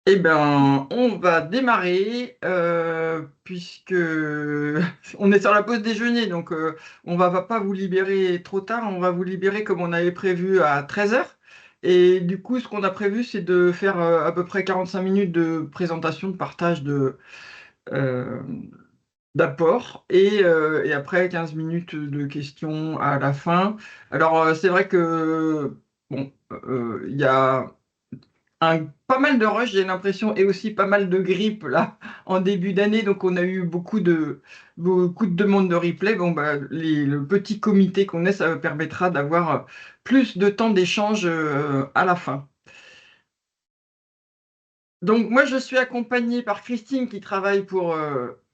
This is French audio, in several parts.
Eh ben, on va démarrer puisque on est sur la pause déjeuner, donc on va pas vous libérer trop tard, on va vous libérer comme on avait prévu à 13 heures. Et du coup, ce qu'on a prévu, c'est de faire à peu près 45 minutes de présentation, de partage euh, d'apport et après 15 minutes de questions à la fin. Alors, c'est vrai que bon, il y a pas mal de rush, j'ai l'impression, et aussi pas mal de grippe là en début d'année. Donc on a eu beaucoup de demandes de replay. Bon, bah, le petit comité qu'on est, ça permettra d'avoir plus de temps d'échange à la fin. Donc moi, je suis accompagnée par Christine qui travaille pour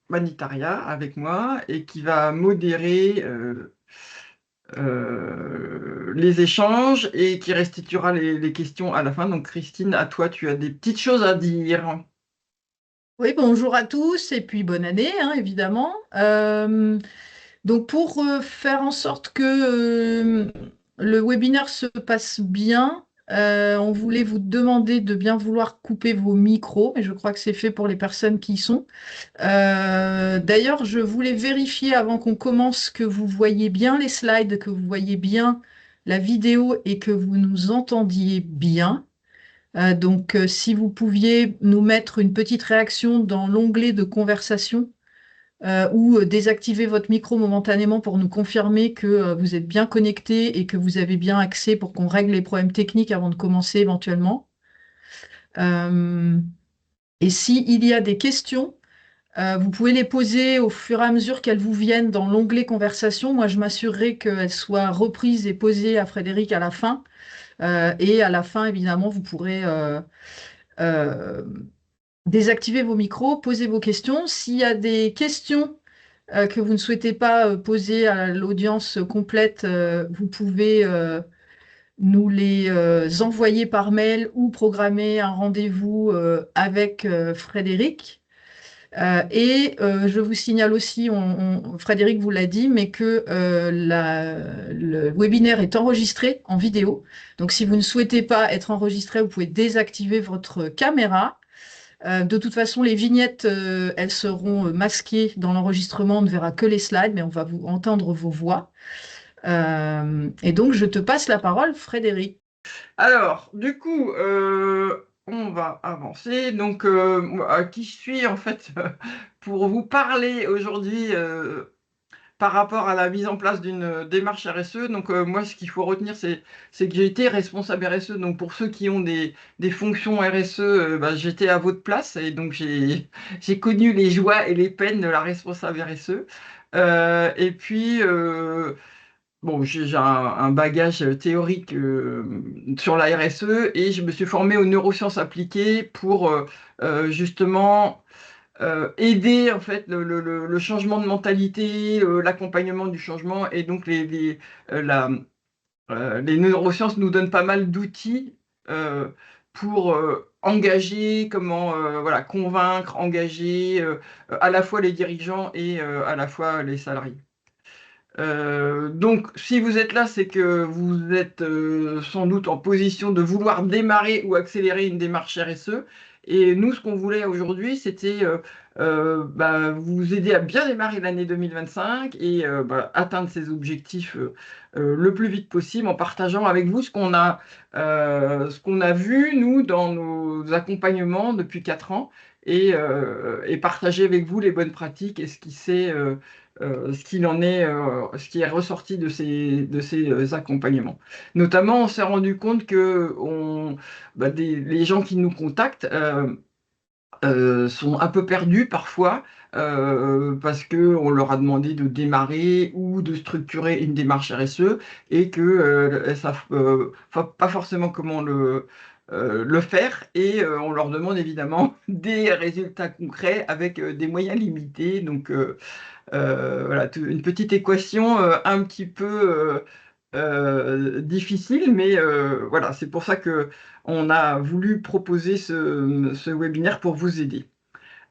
Manitaria avec moi et qui va modérer les échanges et qui restituera les questions à la fin. Donc Christine, à toi, tu as des petites choses à dire. Oui, bonjour à tous et puis bonne année, hein, évidemment. Donc pour faire en sorte que le webinaire se passe bien, on voulait vous demander de bien vouloir couper vos micros, et je crois que c'est fait pour les personnes qui y sont. D'ailleurs, je voulais vérifier avant qu'on commence que vous voyez bien les slides, que vous voyez bien la vidéo et que vous nous entendiez bien. Donc, si vous pouviez nous mettre une petite réaction dans l'onglet de conversation ou désactiver votre micro momentanément pour nous confirmer que vous êtes bien connecté et que vous avez bien accès pour qu'on règle les problèmes techniques avant de commencer éventuellement. Euh, et s'il y a des questions, vous pouvez les poser au fur et à mesure qu'elles vous viennent dans l'onglet conversation. Moi, je m'assurerai qu'elles soient reprises et posées à Frédéric à la fin. Et à la fin, évidemment, vous pourrez euh, désactivez vos micros, posez vos questions. S'il y a des questions que vous ne souhaitez pas poser à l'audience complète, vous pouvez nous les envoyer par mail ou programmer un rendez-vous avec Frédéric. Je vous signale aussi, Frédéric vous l'a dit, mais que le webinaire est enregistré en vidéo. Donc, si vous ne souhaitez pas être enregistré, vous pouvez désactiver votre caméra. De toute façon, les vignettes, elles seront masquées dans l'enregistrement. On ne verra que les slides, mais on va vous entendre vos voix. Et donc, je te passe la parole, Frédéric. Alors, du coup, on va avancer. Donc, moi, qui je suis en fait pour vous parler aujourd'hui par rapport à la mise en place d'une démarche RSE. Donc, moi, ce qu'il faut retenir, c'est que j'ai été responsable RSE. Donc, pour ceux qui ont des fonctions RSE, bah, j'étais à votre place et donc j'ai connu les joies et les peines de la responsable RSE. Et puis, bon, j'ai un bagage théorique sur la RSE et je me suis formé aux neurosciences appliquées pour justement aider en fait le changement de mentalité, l'accompagnement du changement et donc euh, la- les neurosciences nous donnent pas mal d'outils euh, pour engager, comment voilà, convaincre, engager à la fois les dirigeants et à la fois les salariés. Donc, si vous êtes là, c'est que vous êtes sans doute en position de vouloir démarrer ou accélérer une démarche RSE. Et nous, ce qu'on voulait aujourd'hui, c'était bah, vous aider à bien démarrer l'année 2025 et bah, atteindre ces objectifs le plus vite possible en partageant avec vous ce qu'on a vu, nous, dans nos accompagnements depuis 4 ans et partager avec vous les bonnes pratiques et ce qu'il en est, ce qui est ressorti de ces accompagnements. Notamment, on s'est rendu compte que bah, les gens qui nous contactent sont un peu perdus parfois parce qu'on leur a demandé de démarrer ou de structurer une démarche RSE et que elles savent pas forcément comment le faire et on leur demande évidemment des résultats concrets avec des moyens limités. Donc, voilà, une petite équation un petit peu difficile, mais voilà, c'est pour ça que on a voulu proposer ce webinaire pour vous aider.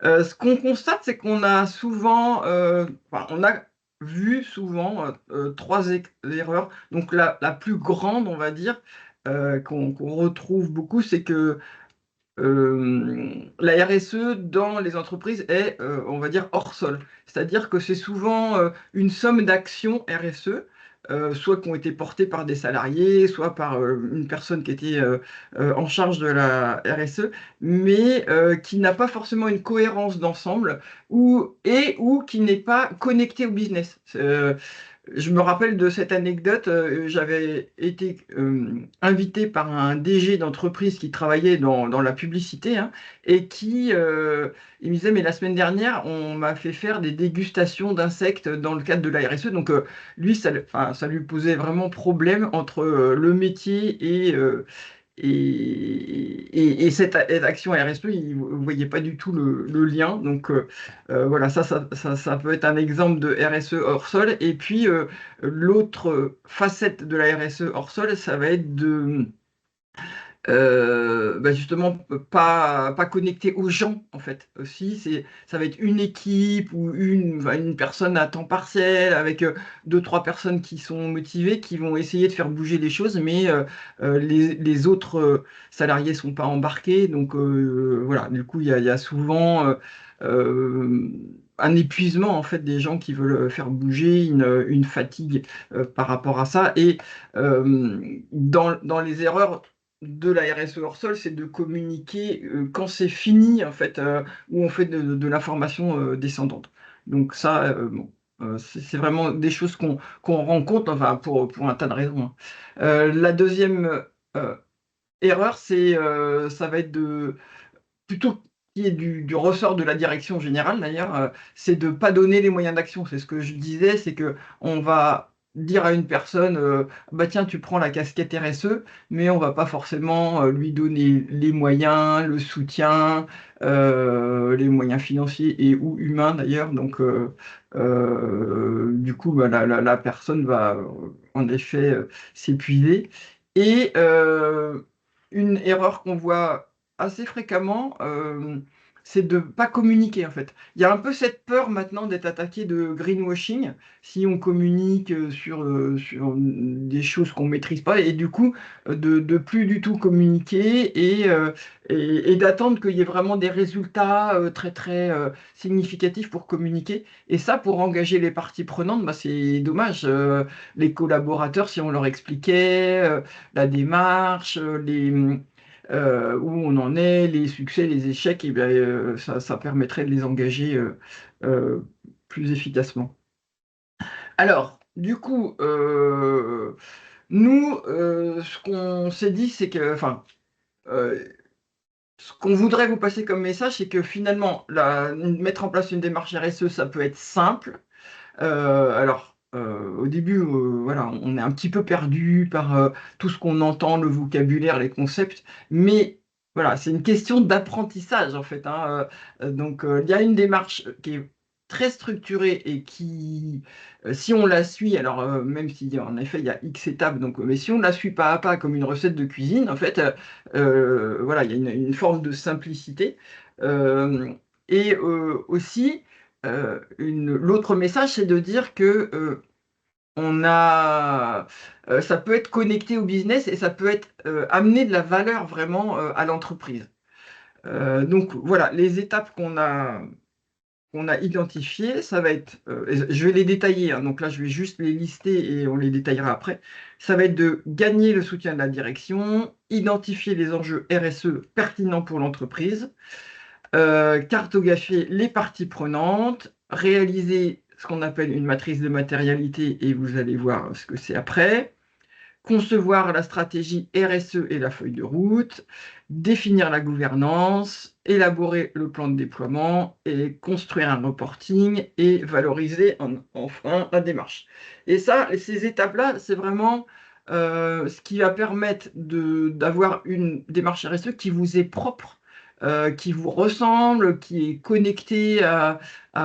Ce qu'on constate, c'est qu'on a souvent, enfin, on a vu souvent trois erreurs. Donc la plus grande, on va dire, qu'on retrouve beaucoup, c'est que la RSE dans les entreprises est, on va dire, hors sol. C'est-à-dire que c'est souvent une somme d'actions RSE, soit qui ont été portées par des salariés, soit par une personne qui était en charge de la RSE, mais qui n'a pas forcément une cohérence d'ensemble ou qui n'est pas connectée au business. Je me rappelle de cette anecdote. J'avais été invité par un DG d'entreprise qui travaillait dans la publicité, hein, et il me disait, mais la semaine dernière, on m'a fait faire des dégustations d'insectes dans le cadre de la RSE. Donc, lui, enfin, ça lui posait vraiment problème entre le métier et cette action RSE, il ne voyait pas du tout le lien. Donc voilà, ça peut être un exemple de RSE hors sol. Et puis l'autre facette de la RSE hors sol, ça va être de justement pas connecté aux gens en fait aussi. Ça va être une équipe ou une personne à temps partiel avec deux trois personnes qui sont motivées, qui vont essayer de faire bouger les choses, mais les autres salariés sont pas embarqués. Donc voilà, du coup il y a souvent euh, un épuisement en fait des gens qui veulent faire bouger, une fatigue par rapport à ça. Et dans les erreurs de la RSE hors sol, c'est de communiquer quand c'est fini, en fait, où on fait de l'information descendante. Donc ça, bon, c'est vraiment des choses qu'on rencontre, enfin, pour un tas de raisons, hein. La deuxième euh, erreur, ça va être plutôt qui est du ressort de la direction générale d'ailleurs, c'est de ne pas donner les moyens d'action. C'est ce que je disais, c'est que on va dire à une personne, bah tiens, tu prends la casquette RSE, mais on va pas forcément lui donner les moyens, le soutien, les moyens financiers et ou humains d'ailleurs. Donc, du coup, bah, la personne va en effet s'épuiser. Et une erreur qu'on voit assez fréquemment, c'est de ne pas communiquer en fait. Il y a un peu cette peur maintenant d'être attaqué de greenwashing si on communique sur des choses qu'on ne maîtrise pas et du coup de plus du tout communiquer et d'attendre qu'il y ait vraiment des résultats très très significatifs pour communiquer. Et ça, pour engager les parties prenantes, bah, c'est dommage. Les collaborateurs, si on leur expliquait la démarche, où on en est, les succès, les échecs, et bien, ça permettrait de les engager euh, plus efficacement. Alors, du coup, nous, ce qu'on s'est dit, c'est que, enfin, euh, ce qu'on voudrait vous passer comme message, c'est que finalement, mettre en place une démarche RSE, ça peut être simple. Alors, au début, voilà, on est un petit peu perdu par tout ce qu'on entend, le vocabulaire, les concepts, mais voilà, c'est une question d'apprentissage en fait, hein. Donc, il y a une démarche qui est très structurée et qui, si on la suit, alors même si en effet il y a X étapes, donc, mais si on la suit pas à pas comme une recette de cuisine, en fait, voilà, il y a une forme de simplicité. Euh, et aussi, l'autre message, c'est de dire que ça peut être connecté au business et ça peut être amener de la valeur vraiment à l'entreprise. Donc voilà, les étapes qu'on a identifiées, ça va être, et je vais les détailler, hein, donc là je vais juste les lister et on les détaillera après. Ça va être de gagner le soutien de la direction, identifier les enjeux RSE pertinents pour l'entreprise, cartographier les parties prenantes, réaliser ce qu'on appelle une matrice de matérialité, et vous allez voir ce que c'est après, concevoir la stratégie RSE et la feuille de route, définir la gouvernance, élaborer le plan de déploiement et construire un reporting et valoriser enfin la démarche. Et ça, ces étapes-là, c'est vraiment ce qui va permettre d'avoir une démarche RSE qui vous est propre, qui vous ressemble, qui est connectée à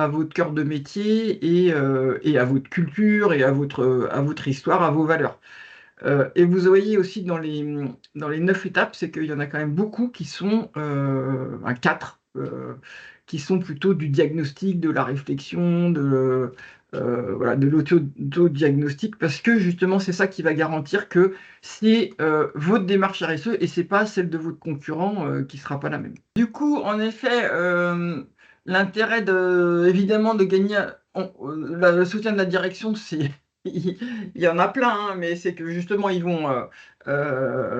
votre cœur de métier et à votre culture et à votre histoire, à vos valeurs. Et vous voyez aussi dans les 9 étapes, c'est qu'il y en a quand même beaucoup qui sont, quatre, qui sont plutôt du diagnostic, de la réflexion, voilà, de l'autodiagnostic, parce que justement, c'est ça qui va garantir que c'est votre démarche RSE et c'est pas celle de votre concurrent qui sera pas la même. Du coup, en effet, l'intérêt évidemment de gagner le soutien de la direction, c'est il y en a plein, hein, mais c'est que justement ils vont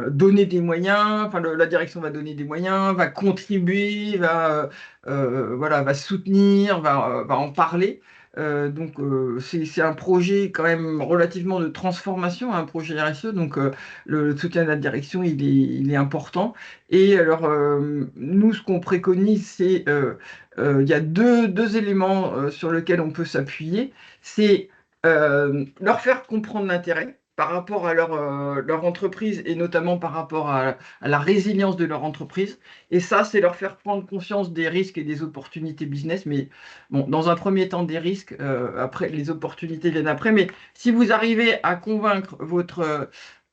donner des moyens. Enfin, la direction va donner des moyens, va contribuer, voilà, va soutenir, va en parler. Donc c'est un projet quand même relativement de transformation, un projet RSE. Donc le soutien de la direction, il est important. Et alors nous, ce qu'on préconise, c'est il y a deux éléments sur lesquels on peut s'appuyer. C'est leur faire comprendre l'intérêt par rapport à leur entreprise et notamment par rapport à la résilience de leur entreprise. Et ça, c'est leur faire prendre conscience des risques et des opportunités business. Mais bon, dans un premier temps, des risques, après, les opportunités viennent après. Mais si vous arrivez à convaincre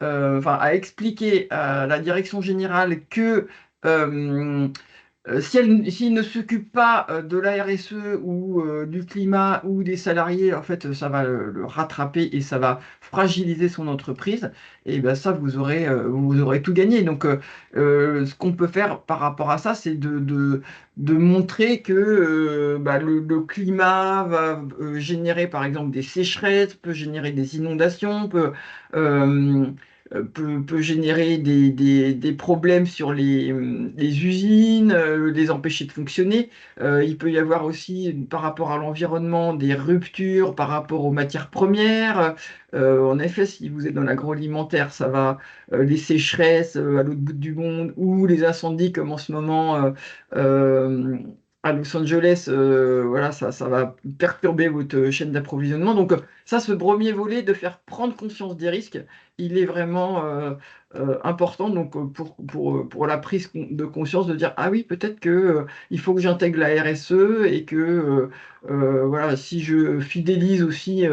enfin, à expliquer à la direction générale que euh, s'il ne s'occupe pas de la RSE ou du climat ou des salariés, en fait, ça va le rattraper et ça va fragiliser son entreprise. Et ben ça, vous aurez tout gagné. Donc, ce qu'on peut faire par rapport à ça, c'est de montrer que bah, le climat va générer, par exemple, des sécheresses, peut générer des inondations, euh, peut générer des problèmes sur les usines, les empêcher de fonctionner. Il peut y avoir aussi, par rapport à l'environnement, des ruptures par rapport aux matières premières. En effet, si vous êtes dans l'agroalimentaire, ça va les sécheresses à l'autre bout du monde ou les incendies comme en ce moment euh, à Los Angeles, voilà, ça va perturber votre chaîne d'approvisionnement. Donc ça, ce premier volet de faire prendre conscience des risques, il est vraiment important donc, pour la prise de conscience de dire, ah oui, peut-être que, il faut que j'intègre la RSE et que voilà, si je fidélise aussi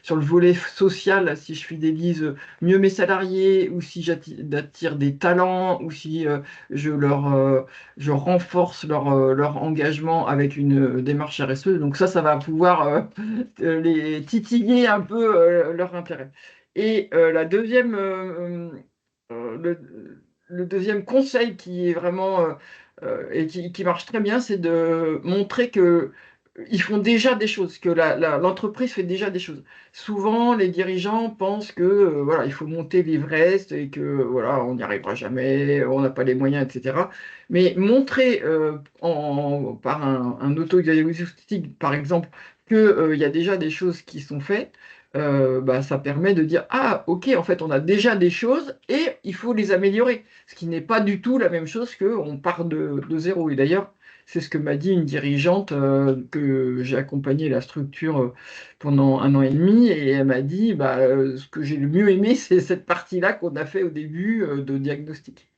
sur le volet social, si je fidélise mieux mes salariés ou si j'attire des talents ou si je renforce leur engagement avec une démarche RSE. Donc ça va pouvoir les titiller un peu leur intérêt. Et le deuxième conseil qui est vraiment et qui marche très bien, c'est de montrer que ils font déjà des choses, que l'entreprise fait déjà des choses. Souvent, les dirigeants pensent que voilà, il faut monter l'Everest et que voilà, on n'y arrivera jamais, on n'a pas les moyens, etc. Mais montrer par un autodiagnostic, par exemple, qu'il y a déjà des choses qui sont faites, bah, ça permet de dire, ah, ok, en fait, on a déjà des choses et il faut les améliorer. Ce qui n'est pas du tout la même chose qu'on part de zéro. Et d'ailleurs, c'est ce que m'a dit une dirigeante que j'ai accompagné la structure pendant 1 an et demi, et elle m'a dit, bah, ce que j'ai le mieux aimé, c'est cette partie-là qu'on a fait au début de diagnostic.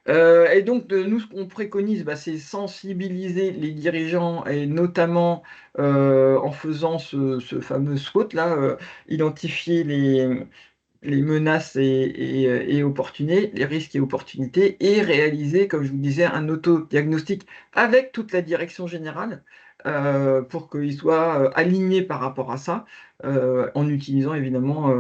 Et donc, nous, ce qu'on préconise, bah, c'est sensibiliser les dirigeants et notamment en faisant ce fameux SWOT-là, identifier les menaces et opportunités, les risques et opportunités, et réaliser, comme je vous disais, un autodiagnostic avec toute la direction générale pour qu'ils soient alignés par rapport à ça, en utilisant évidemment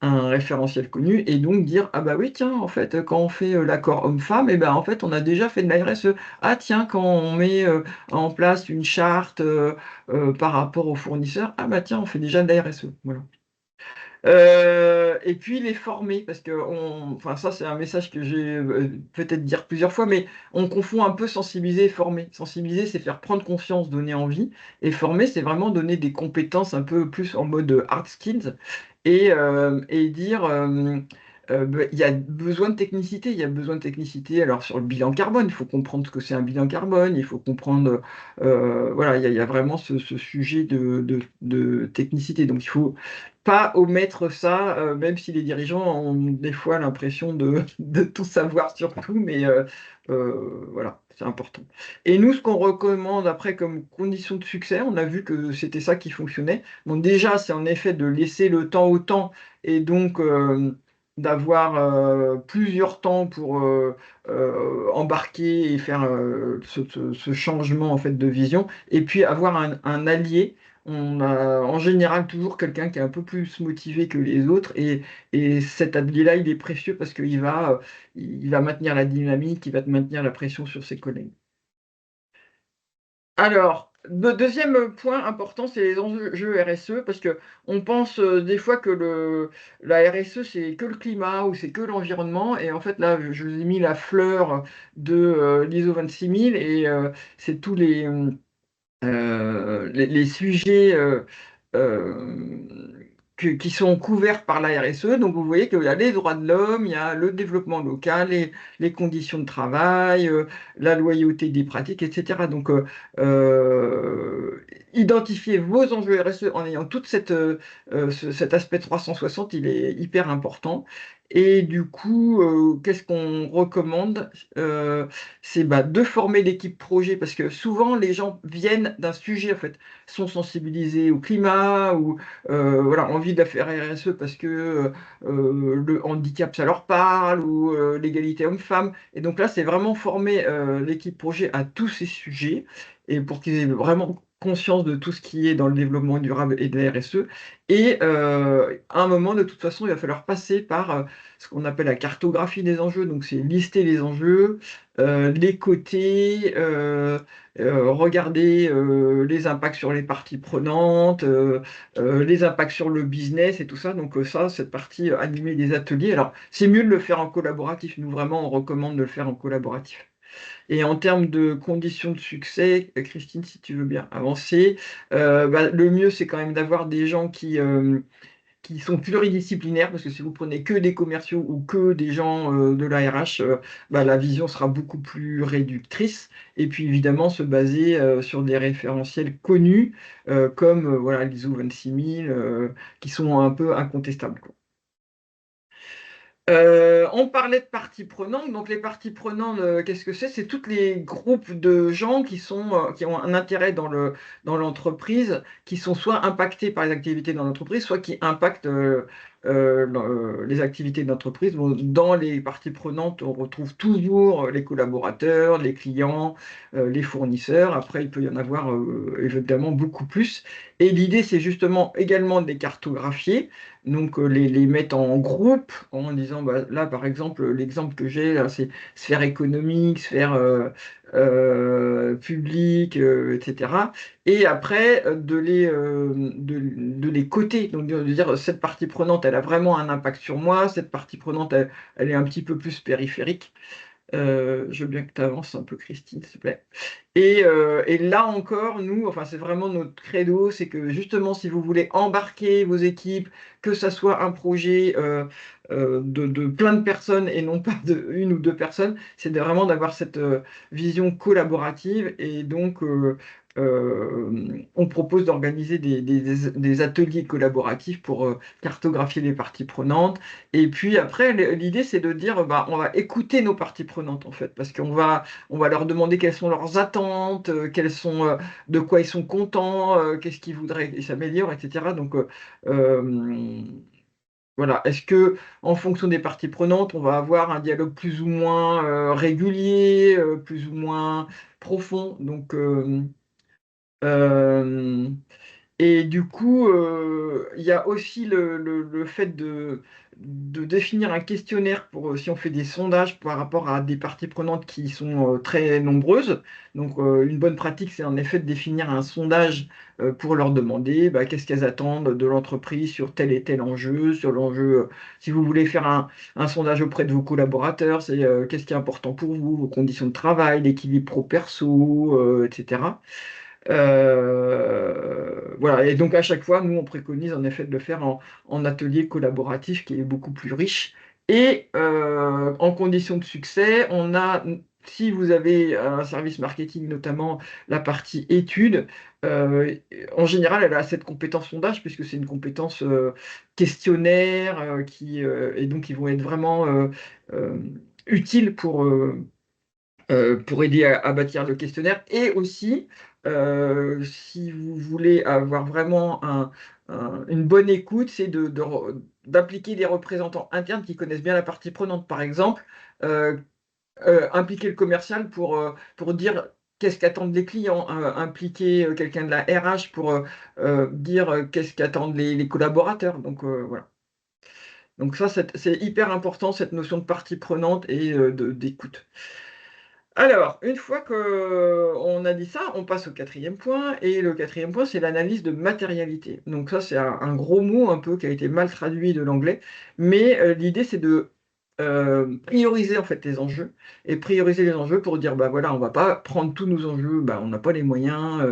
un référentiel connu, et donc dire, ah bah oui, tiens, en fait, quand on fait l'accord homme-femme, et ben en fait, on a déjà fait de la RSE. Ah tiens, quand on met en place une charte par rapport aux fournisseurs, ah bah tiens, on fait déjà de la RSE. Voilà. Et puis les former, parce que enfin ça c'est un message que j'ai peut-être dire plusieurs fois, mais on confond un peu sensibiliser et former. Sensibiliser, c'est faire prendre confiance, donner envie, et former, c'est vraiment donner des compétences un peu plus en mode hard skills, et dire bah, il y a besoin de technicité, il y a besoin de technicité. Alors sur le bilan carbone, il faut comprendre ce que c'est un bilan carbone, il faut comprendre, voilà, il y a vraiment ce sujet de technicité. Donc il faut pas omettre ça, même si les dirigeants ont des fois l'impression de tout savoir sur tout, mais voilà, c'est important. Et nous, ce qu'on recommande après comme condition de succès, on a vu que c'était ça qui fonctionnait. Donc déjà, c'est en effet de laisser le temps au temps et donc d'avoir plusieurs temps pour embarquer et faire ce changement en fait de vision, et puis avoir un allié on a en général toujours quelqu'un qui est un peu plus motivé que les autres. Et cet atelier-là, il est précieux parce il va maintenir la dynamique, il va maintenir la pression sur ses collègues. Alors, le deuxième point important, c'est les enjeux RSE, parce que on pense des fois que la RSE, c'est que le climat ou c'est que l'environnement. Et en fait, là, je vous ai mis la fleur de l'ISO 26000 et c'est tous les sujets euh, qui sont couverts par la RSE. Donc, vous voyez qu'il y a les droits de l'homme, il y a le développement local, les conditions de travail, la loyauté des pratiques, etc. Donc, identifier vos enjeux RSE en ayant tout cet aspect 360, il est hyper important. Et du coup, qu'est-ce qu'on recommande? C'est de former l'équipe projet parce que souvent les gens viennent d'un sujet en fait, sont sensibilisés au climat ou voilà, envie de la faire RSE parce que le handicap ça leur parle ou l'égalité homme-femme. Et donc là, c'est vraiment former l'équipe projet à tous ces sujets et pour qu'ils aient vraiment conscience de tout ce qui est dans le développement durable et de la RSE. Et à un moment, de toute façon, il va falloir passer par ce qu'on appelle la cartographie des enjeux. Donc, c'est lister les enjeux, les coter, regarder les impacts sur les parties prenantes, les impacts sur le business et tout ça. Donc, ça, cette partie animer des ateliers. Alors, c'est mieux de le faire en collaboratif. Nous, vraiment, on recommande de le faire en collaboratif. Et en termes de conditions de succès, Christine, si tu veux bien avancer, le mieux, c'est quand même d'avoir des gens qui sont pluridisciplinaires, parce que si vous prenez que des commerciaux ou que des gens de la RH, la vision sera beaucoup plus réductrice. Et puis évidemment, se baser sur des référentiels connus, comme voilà, l'ISO 26000, qui sont un peu incontestables, quoi. On parlait de parties prenantes. Donc les parties prenantes, qu'est-ce que c'est? C'est tous les groupes de gens qui ont un intérêt dans l'entreprise, qui sont soit impactés par les activités dans l'entreprise, soit qui impactent les activités de l'entreprise. Bon, dans les parties prenantes, on retrouve toujours les collaborateurs, les clients, les fournisseurs. Après, il peut y en avoir évidemment beaucoup plus. Et l'idée, c'est justement également de les cartographier, donc les mettre en groupe en disant, là par exemple, l'exemple que j'ai là, c'est sphère économique, sphère publique, etc. Et après, de les coter, donc de dire, cette partie prenante, elle a vraiment un impact sur moi, cette partie prenante, elle est un petit peu plus périphérique. Je veux bien que tu avances un peu, Christine, s'il te plaît. Et là encore, nous, enfin, c'est vraiment notre credo, c'est que justement, si vous voulez embarquer vos équipes, que ça soit un projet de plein de personnes et non pas de une ou deux personnes, c'est vraiment d'avoir cette vision collaborative. Et donc, on propose d'organiser des ateliers collaboratifs pour cartographier les parties prenantes. Et puis après, l'idée, c'est de dire, on va écouter nos parties prenantes, en fait, parce on va leur demander quelles sont leurs attentes, de quoi ils sont contents, qu'est-ce qu'ils voudraient qu'ils s'améliorent, etc. Donc, euh, voilà. Est-ce que, en fonction des parties prenantes, on va avoir un dialogue plus ou moins régulier, plus ou moins profond? Donc, euh, et du coup, il y a aussi le fait de définir un questionnaire pour si on fait des sondages par rapport à des parties prenantes qui sont très nombreuses. Donc, une bonne pratique, c'est en effet de définir un sondage pour leur demander qu'est-ce qu'elles attendent de l'entreprise sur tel et tel enjeu, sur l'enjeu. Si vous voulez faire un sondage auprès de vos collaborateurs, c'est qu'est-ce qui est important pour vous, vos conditions de travail, l'équilibre pro-perso, etc. Voilà, et donc à chaque fois, nous, on préconise en effet de le faire en atelier collaboratif qui est beaucoup plus riche. Et en condition de succès, si vous avez un service marketing, notamment la partie études, euh, en général, elle a cette compétence sondage, puisque c'est une compétence questionnaire, et donc ils vont être vraiment euh, utiles pour aider à bâtir le questionnaire. Et aussi, si vous voulez avoir vraiment une bonne écoute, c'est d'appliquer des représentants internes qui connaissent bien la partie prenante. Par exemple, impliquer le commercial pour dire qu'est-ce qu'attendent les clients, impliquer quelqu'un de la RH pour dire qu'est-ce qu'attendent les collaborateurs. Donc voilà. Donc ça, c'est hyper important, cette notion de partie prenante et d'écoute. Alors, une fois qu'on a dit ça, on passe au quatrième point. Et le quatrième point, c'est l'analyse de matérialité. Donc ça, c'est un gros mot un peu qui a été mal traduit de l'anglais. Mais l'idée, c'est de prioriser en fait les enjeux. Et prioriser les enjeux pour dire, bah voilà, on va pas prendre tous nos enjeux, bah, on n'a pas les moyens,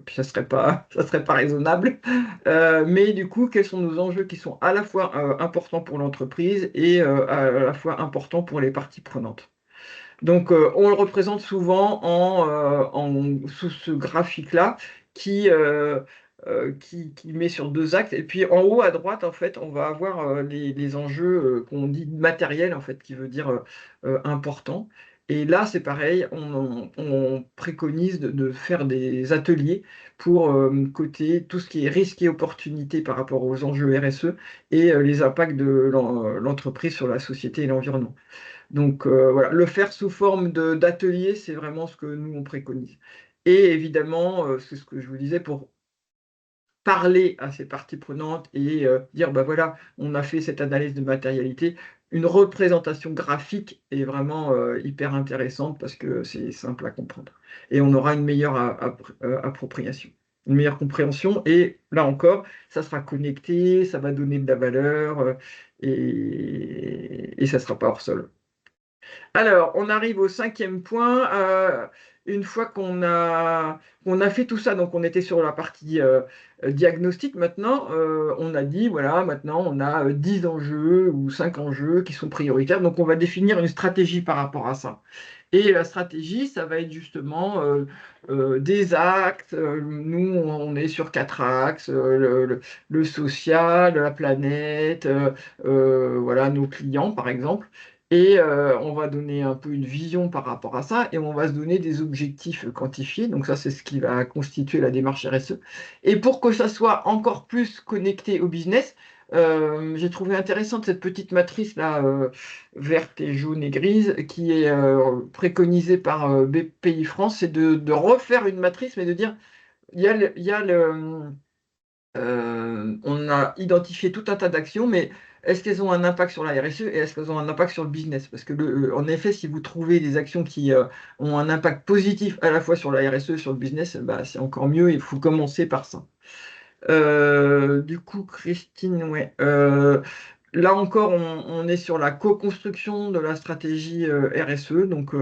puis ça serait pas raisonnable. Mais du coup, quels sont nos enjeux qui sont à la fois importants pour l'entreprise et à la fois importants pour les parties prenantes. Donc, on le représente souvent sous ce graphique-là qui, euh, qui met sur deux axes. Et puis, en haut à droite, en fait, on va avoir les enjeux qu'on dit matériels, en fait, qui veut dire important. Et là, c'est pareil, on préconise de faire des ateliers pour côté tout ce qui est risque et opportunité par rapport aux enjeux RSE et les impacts de l'entreprise sur la société et l'environnement. Donc voilà, le faire sous forme d'atelier, c'est vraiment ce que nous on préconise. Et évidemment, c'est ce que je vous disais, pour parler à ces parties prenantes et dire, bah voilà, on a fait cette analyse de matérialité, une représentation graphique est vraiment hyper intéressante parce que c'est simple à comprendre. Et on aura une meilleure appropriation, une meilleure compréhension. Et là encore, ça sera connecté, ça va donner de la valeur et ça ne sera pas hors sol. Alors, on arrive au cinquième point. Une fois qu'on a fait tout ça, donc on était sur la partie diagnostic maintenant, on a dit, voilà, maintenant on a 10 enjeux ou 5 enjeux qui sont prioritaires, donc on va définir une stratégie par rapport à ça. Et la stratégie, ça va être justement des actes. Nous, on est sur 4 axes, le social, la planète, voilà, nos clients, par exemple. Et on va donner un peu une vision par rapport à ça et on va se donner des objectifs quantifiés. Donc ça, c'est ce qui va constituer la démarche RSE. Et pour que ça soit encore plus connecté au business, j'ai trouvé intéressante cette petite matrice là, verte et jaune et grise, qui est préconisée par BPI France, c'est de refaire une matrice, mais de dire, il y a on a identifié tout un tas d'actions, mais est-ce qu'elles ont un impact sur la RSE et est-ce qu'elles ont un impact sur le business? Parce que, en effet, si vous trouvez des actions qui ont un impact positif à la fois sur la RSE et sur le business, bah, c'est encore mieux, il faut commencer par ça. Du coup, Christine, ouais. Là encore, on est sur la co-construction de la stratégie RSE, donc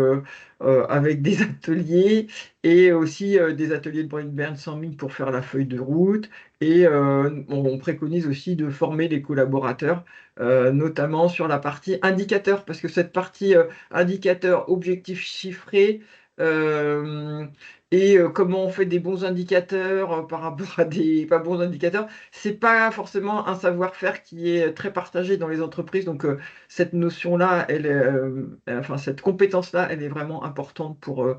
avec des ateliers et aussi des ateliers de brainstorming pour faire la feuille de route. Et on préconise aussi de former les collaborateurs, notamment sur la partie indicateur, parce que cette partie indicateur, objectifs chiffrés, euh, et comment on fait des bons indicateurs par rapport à des pas bons indicateurs, c'est pas forcément un savoir-faire qui est très partagé dans les entreprises. Donc cette notion-là, enfin cette compétence-là, elle est vraiment importante pour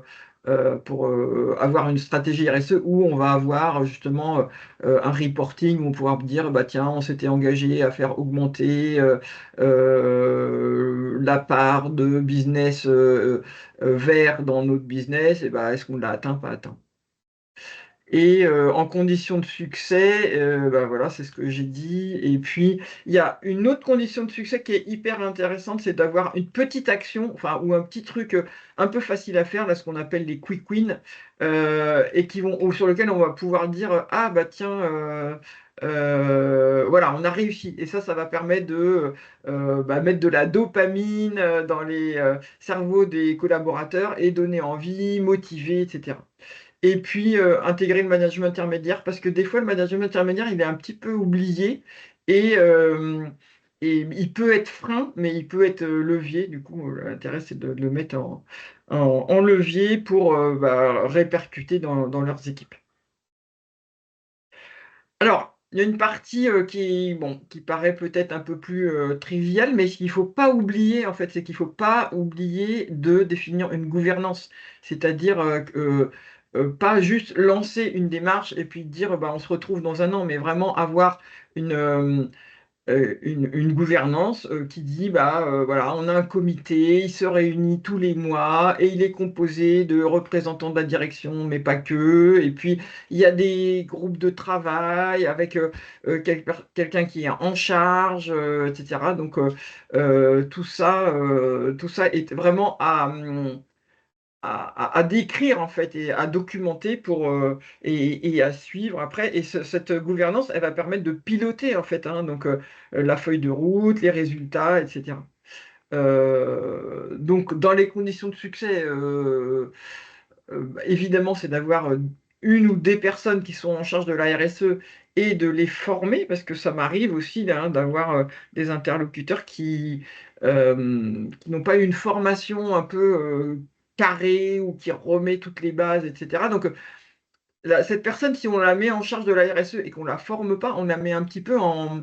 avoir une stratégie RSE où on va avoir justement un reporting où on pourra dire bah tiens, on s'était engagé à faire augmenter la part de business vert dans notre business, et bah est-ce qu'on l'a atteint, pas atteint. Et en condition de succès, bah voilà, c'est ce que j'ai dit. Et puis, il y a une autre condition de succès qui est hyper intéressante, c'est d'avoir une petite action, enfin, ou un petit truc un peu facile à faire, là, ce qu'on appelle les quick wins, et ou sur lequel on va pouvoir dire, ah bah tiens, voilà, on a réussi. Et ça va permettre de bah, mettre de la dopamine dans les cerveaux des collaborateurs et donner envie, motiver, etc. Et puis, intégrer le management intermédiaire, parce que des fois, le management intermédiaire, il est un petit peu oublié et, et il peut être frein, mais il peut être levier. Du coup, l'intérêt, c'est de le mettre en levier pour bah, répercuter dans leurs équipes. Alors, il y a une partie bon, qui paraît peut-être un peu plus triviale, mais ce qu'il ne faut pas oublier, en fait, c'est qu'il ne faut pas oublier de définir une gouvernance. C'est-à-dire pas juste lancer une démarche et puis dire bah, on se retrouve dans un an, mais vraiment avoir une, une gouvernance qui dit bah voilà, on a un comité, il se réunit tous les mois et il est composé de représentants de la direction, mais pas que. Et puis il y a des groupes de travail avec quelqu'un qui est en charge, etc. Donc tout ça est vraiment à décrire en fait et à documenter et à suivre après. Et cette gouvernance, elle va permettre de piloter en fait, hein, donc la feuille de route, les résultats, etc. Donc dans les conditions de succès, évidemment, c'est d'avoir une ou des personnes qui sont en charge de la RSE et de les former, parce que ça m'arrive aussi là, hein, d'avoir des interlocuteurs qui n'ont pas eu une formation un peu carrée ou qui remet toutes les bases, etc. Donc, cette personne, si on la met en charge de la RSE et qu'on la forme pas, on la met un petit peu en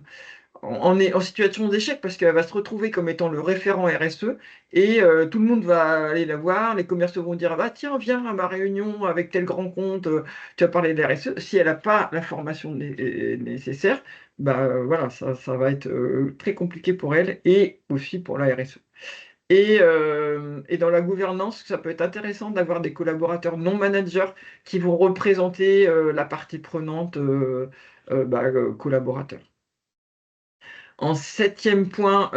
situation d'échec parce qu'elle va se retrouver comme étant le référent RSE et tout le monde va aller la voir, les commerciaux vont dire ah bah tiens viens à ma réunion avec tel grand compte, tu as parlé de RSE. Si elle n'a pas la formation nécessaire, bah voilà, ça va être très compliqué pour elle et aussi pour la RSE. Et dans la gouvernance, ça peut être intéressant d'avoir des collaborateurs non managers qui vont représenter la partie prenante collaborateur. En septième point,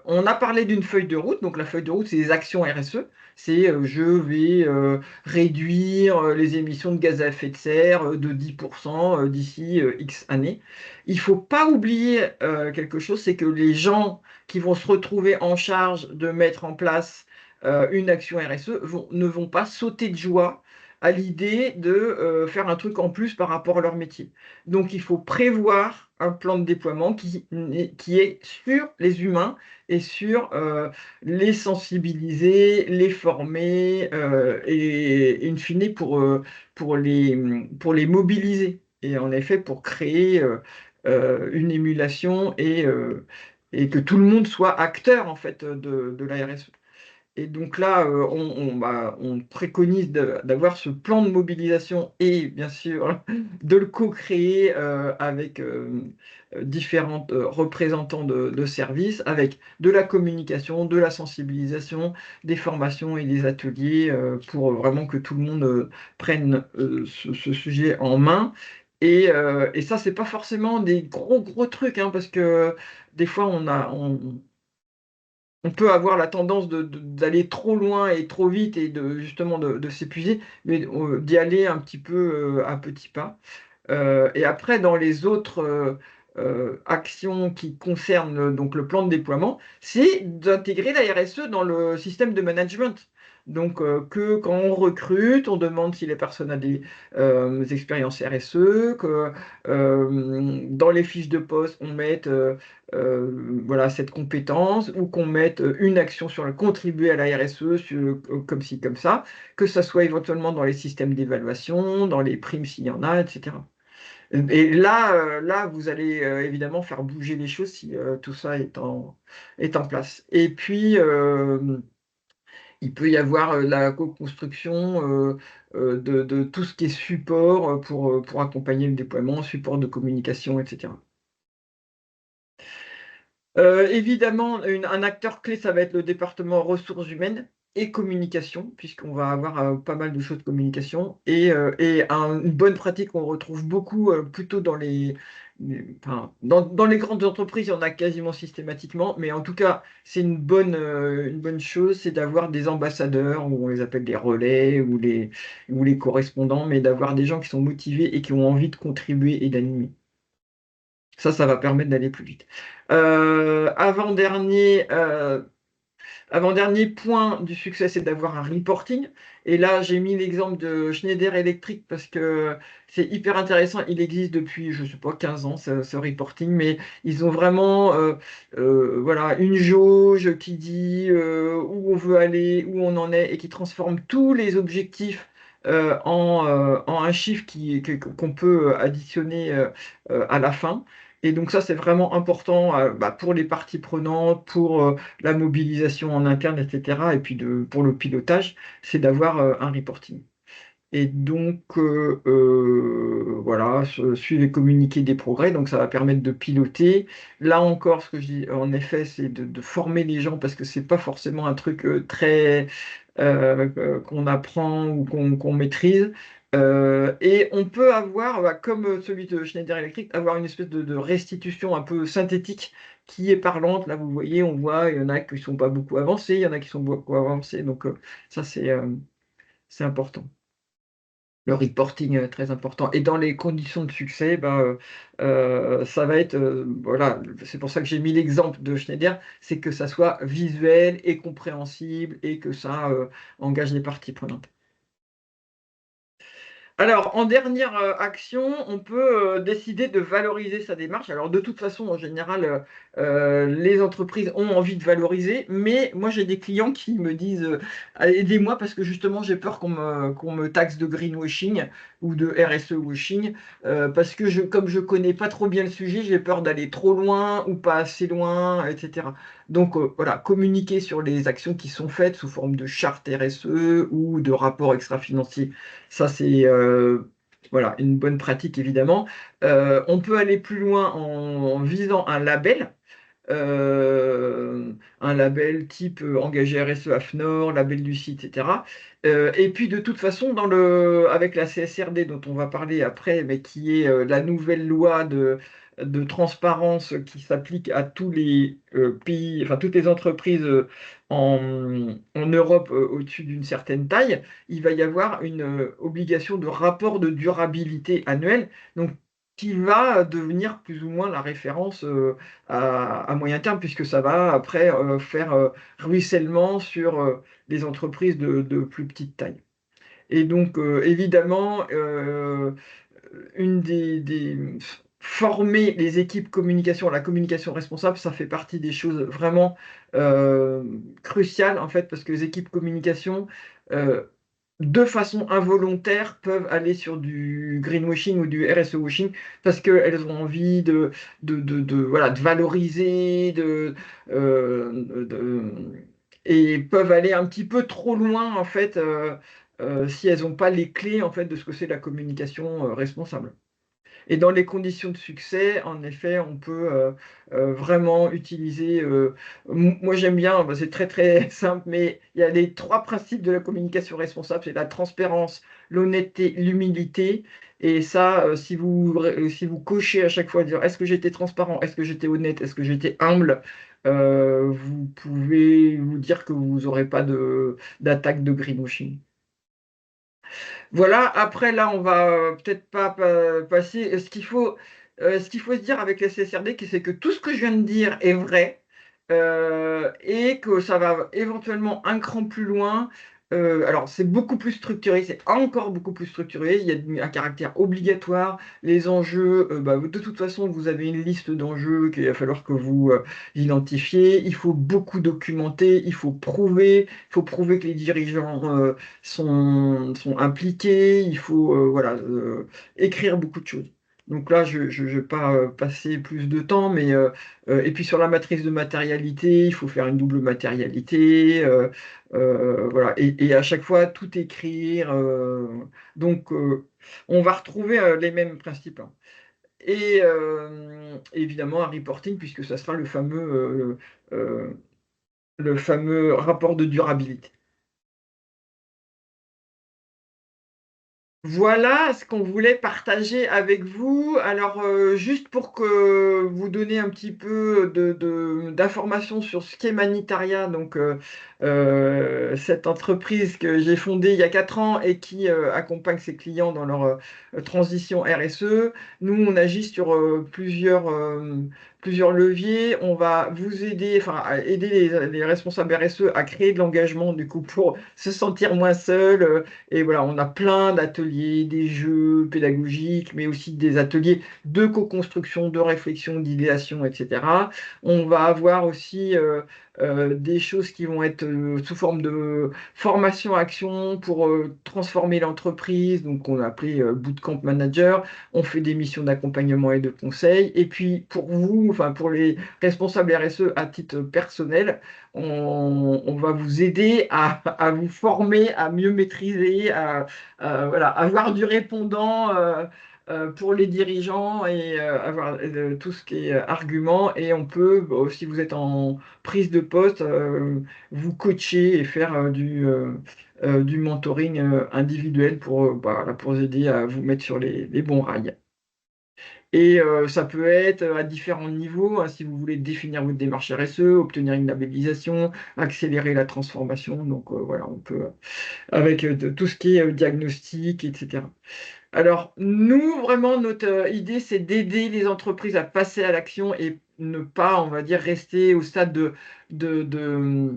on a parlé d'une feuille de route. Donc la feuille de route, c'est les actions RSE. C'est je vais réduire les émissions de gaz à effet de serre de 10% d'ici X années. Il ne faut pas oublier quelque chose, c'est que les gens qui vont se retrouver en charge de mettre en place une action RSE ne vont pas sauter de joie à l'idée de faire un truc en plus par rapport à leur métier. Donc il faut prévoir un plan de déploiement qui est sur les humains et sur les sensibiliser, les former et in fine pour les mobiliser. Et en effet, pour créer une émulation et que tout le monde soit acteur en fait de la RSE. Et donc là, on préconise d'avoir ce plan de mobilisation et bien sûr de le co-créer avec différents représentants de services, avec de la communication, de la sensibilisation, des formations et des ateliers pour vraiment que tout le monde prenne ce sujet en main. Et ça, c'est pas forcément des gros trucs, hein, parce que des fois, on peut avoir la tendance d'aller trop loin et trop vite et justement de s'épuiser, mais d'y aller un petit peu à petits pas. Et après, dans les autres actions qui concernent donc le plan de déploiement, c'est d'intégrer la RSE dans le système de management. Donc, que quand on recrute, on demande si les personnes ont des expériences RSE, que dans les fiches de poste, on mette voilà, cette compétence, ou qu'on mette une action sur le contribuer à la RSE, comme ci, comme ça, que ça soit éventuellement dans les systèmes d'évaluation, dans les primes s'il y en a, etc. Et là, vous allez évidemment faire bouger les choses si tout ça est en place. Et puis, il peut y avoir la co-construction de tout ce qui est support pour accompagner le déploiement, support de communication, etc. Évidemment, un acteur clé, ça va être le département ressources humaines et communication, puisqu'on va avoir pas mal de choses de communication. Une bonne pratique qu'on retrouve beaucoup plutôt enfin, dans les grandes entreprises, il y en a quasiment systématiquement, mais en tout cas, c'est une bonne chose, c'est d'avoir des ambassadeurs, ou on les appelle des relais, ou les correspondants, mais d'avoir des gens qui sont motivés et qui ont envie de contribuer et d'animer. Ça va permettre d'aller plus vite. Avant-dernier point du succès, c'est d'avoir un reporting. Et là, j'ai mis l'exemple de Schneider Electric parce que c'est hyper intéressant. Il existe depuis, je ne sais pas, 15 ans, ce reporting, mais ils ont vraiment voilà, une jauge qui dit où on veut aller, où on en est, et qui transforme tous les objectifs en un chiffre qu'on peut additionner à la fin. Et donc ça, c'est vraiment important pour les parties prenantes, pour la mobilisation en interne, etc. Et puis pour le pilotage, c'est d'avoir un reporting. Et donc, voilà, suivre et communiquer des progrès. Donc, ça va permettre de piloter. Là encore, ce que je dis, en effet, c'est de former les gens parce que c'est pas forcément un truc très qu'on apprend ou qu'on maîtrise. Et on peut avoir, bah, comme celui de Schneider Electric, avoir une espèce de restitution un peu synthétique qui est parlante. Là, vous voyez, on voit, il y en a qui sont pas beaucoup avancés, il y en a qui sont beaucoup avancés. Donc, ça, c'est important. Le reporting très important. Et dans les conditions de succès, ben, ça va être, voilà, c'est pour ça que j'ai mis l'exemple de Schneider, c'est que ça soit visuel et compréhensible et que ça engage les parties prenantes. Alors, en dernière action, on peut décider de valoriser sa démarche. Alors, de toute façon, en général, les entreprises ont envie de valoriser, mais moi, j'ai des clients qui me disent aidez-moi parce que justement, j'ai peur qu'on me taxe de greenwashing ou de RSE washing, parce que comme je connais pas trop bien le sujet, j'ai peur d'aller trop loin ou pas assez loin, etc. Donc, voilà, communiquer sur les actions qui sont faites sous forme de charte RSE ou de rapport extra-financier. Ça, c'est voilà, une bonne pratique, évidemment. On peut aller plus loin en visant un label type engagé RSE AFNOR, label du site, etc. Et puis de toute façon, avec la CSRD dont on va parler après, mais qui est la nouvelle loi de transparence qui s'applique à tous les pays, enfin toutes les entreprises en Europe au-dessus d'une certaine taille, il va y avoir une obligation de rapport de durabilité annuel, donc qui va devenir plus ou moins la référence à moyen terme, puisque ça va après faire ruissellement sur les entreprises de plus petite taille. Et donc, évidemment, former les équipes communication, la communication responsable, ça fait partie des choses vraiment cruciales, en fait, parce que les équipes communication, euh, de façon involontaire, peuvent aller sur du greenwashing ou du RSE washing parce qu'elles ont envie voilà, de valoriser, et peuvent aller un petit peu trop loin en fait si elles n'ont pas les clés en fait de ce que c'est la communication responsable. Et dans les conditions de succès, en effet, on peut vraiment utiliser. Moi, j'aime bien, bah, c'est très très simple, mais il y a les trois principes de la communication responsable, c'est la transparence, l'honnêteté, l'humilité. Et ça, si vous cochez à chaque fois, dire est-ce que j'étais transparent, est-ce que j'étais honnête, est-ce que j'étais humble, vous pouvez vous dire que vous n'aurez pas d'attaque de greenwashing. Voilà, après là, on va peut-être pas passer. Ce qu'il faut se dire avec les CSRD, c'est que tout ce que je viens de dire est vrai et que ça va éventuellement un cran plus loin. Alors, c'est beaucoup plus structuré, c'est encore beaucoup plus structuré. Il y a un caractère obligatoire. Les enjeux, bah, de toute façon, vous avez une liste d'enjeux qu'il va falloir que vous identifiez. Il faut beaucoup documenter, il faut prouver que les dirigeants sont impliqués, il faut voilà, écrire beaucoup de choses. Donc là, je ne vais pas passer plus de temps, mais et puis sur la matrice de matérialité, il faut faire une double matérialité, voilà, et à chaque fois tout écrire. Donc on va retrouver les mêmes principes, hein. Et évidemment un reporting, puisque ça sera le fameux rapport de durabilité. Voilà ce qu'on voulait partager avec vous. Alors, juste pour que vous donner un petit peu d'informations sur ce qu'est Manitaria, donc cette entreprise que j'ai fondée il y a 4 ans et qui accompagne ses clients dans leur transition RSE. Nous, on agit sur plusieurs leviers. On va vous aider, enfin, à aider les responsables RSE à créer de l'engagement, du coup, pour se sentir moins seuls. Et voilà, on a plein d'ateliers, des jeux pédagogiques, mais aussi des ateliers de co-construction, de réflexion, d'idéation, etc. On va avoir aussi des choses qui vont être sous forme de formation-action pour transformer l'entreprise, donc on a appelé Bootcamp Manager. On fait des missions d'accompagnement et de conseil. Et puis pour vous, enfin pour les responsables RSE à titre personnel, on va vous aider à vous former, à mieux maîtriser, voilà, avoir du répondant pour les dirigeants et avoir tout ce qui est argument. Et on peut, si vous êtes en prise de poste, vous coacher et faire du mentoring individuel voilà, pour vous aider à vous mettre sur les bons rails. Et ça peut être à différents niveaux, hein, si vous voulez définir votre démarche RSE, obtenir une labellisation, accélérer la transformation. Donc voilà, on peut, avec tout ce qui est diagnostic, etc. Alors, nous, vraiment, notre idée, c'est d'aider les entreprises à passer à l'action et ne pas, on va dire, rester au stade de, de,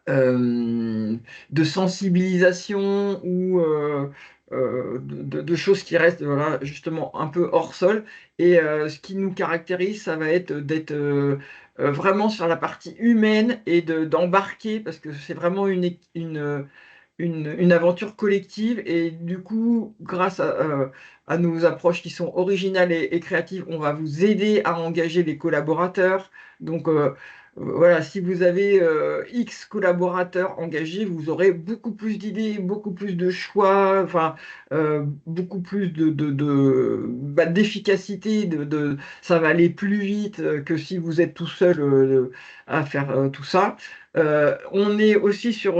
euh, de sensibilisation ou de choses qui restent voilà, justement un peu hors sol. Et ce qui nous caractérise, ça va être d'être vraiment sur la partie humaine et d'embarquer, parce que c'est vraiment une aventure collective. Et du coup, grâce à nos approches qui sont originales et créatives, on va vous aider à engager les collaborateurs. Donc, voilà, si vous avez X collaborateurs engagés, vous aurez beaucoup plus d'idées, beaucoup plus de choix, enfin, beaucoup plus d'efficacité, ça va aller plus vite que si vous êtes tout seul à faire tout ça. On est aussi sur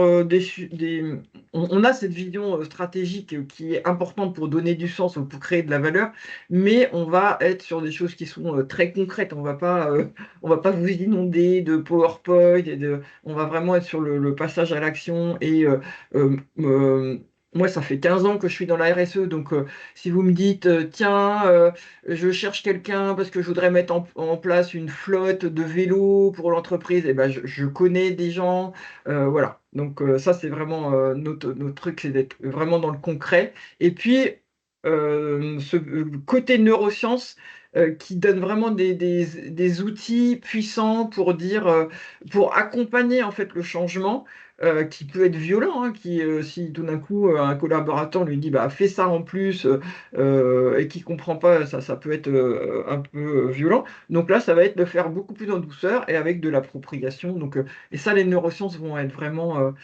on a cette vision stratégique qui est importante pour donner du sens, pour créer de la valeur, mais on va être sur des choses qui sont très concrètes. On va pas vous inonder de PowerPoint on va vraiment être sur le passage à l'action. Et moi, ça fait 15 ans que je suis dans la RSE, donc si vous me dites, tiens, je cherche quelqu'un parce que je voudrais mettre en place une flotte de vélos pour l'entreprise, et ben, je connais des gens, voilà. Donc ça, c'est vraiment notre truc, c'est d'être vraiment dans le concret. Et puis, ce côté neurosciences qui donne vraiment des outils puissants pour dire, pour accompagner en fait le changement qui peut être violent, hein, si tout d'un coup un collaborateur lui dit bah fais ça en plus et qui comprend pas, ça peut être un peu violent. Donc là, ça va être de faire beaucoup plus en douceur et avec de l'appropriation. Donc et ça, les neurosciences vont être vraiment